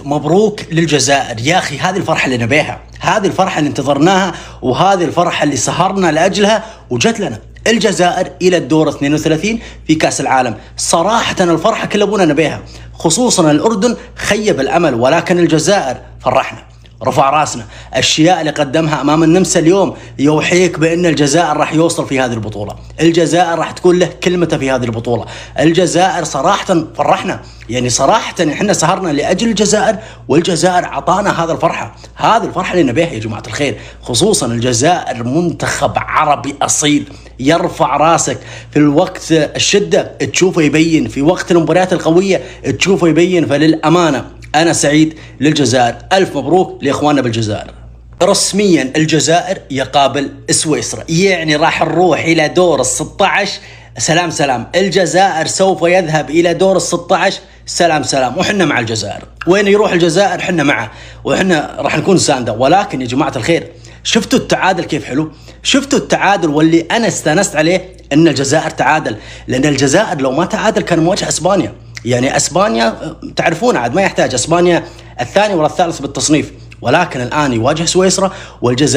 مبروك للجزائر يا أخي. هذه الفرحة اللي نبيها، هذه الفرحة اللي انتظرناها، وهذه الفرحة اللي سهرنا لأجلها وجت لنا. الجزائر إلى الدور 32 في كأس العالم. صراحة الفرحة كل أبونا نبيها، خصوصا الأردن خيب الأمل، ولكن الجزائر فرحنا، رفع راسنا. الأشياء اللي قدمها أمام النمسا اليوم يوحيك بأن الجزائر راح يوصل في هذه البطولة. الجزائر راح تكون له كلمته في هذه البطولة. الجزائر صراحة فرحنا، يعني صراحة احنا سهرنا لأجل الجزائر، والجزائر عطانا هذا الفرحة، هذه الفرحة اللي نبيها يا جماعة الخير. خصوصا الجزائر منتخب عربي أصيل يرفع راسك في الوقت الشدة تشوفه يبين، في وقت المباريات القوية تشوفه يبين. فللأمانة أنا سعيد للجزائر، ألف مبروك لإخواننا بالجزائر. رسميا الجزائر يقابل سويسرا، يعني راح نروح إلى دور 16. سلام سلام، الجزائر سوف يذهب إلى دور 16. سلام سلام، وحنا مع الجزائر، وين يروح الجزائر حنا معه، وحنا راح نكون ساندة. ولكن يا جماعة الخير، شفتوا التعادل كيف حلو؟ شفتوا التعادل؟ واللي أنا استانست عليه أن الجزائر تعادل، لأن الجزائر لو ما تعادل كان مواجه أسبانيا. يعني أسبانيا تعرفون عاد ما يحتاج، أسبانيا الثاني ولا الثالث بالتصنيف، ولكن الآن يواجه سويسرا والجزائر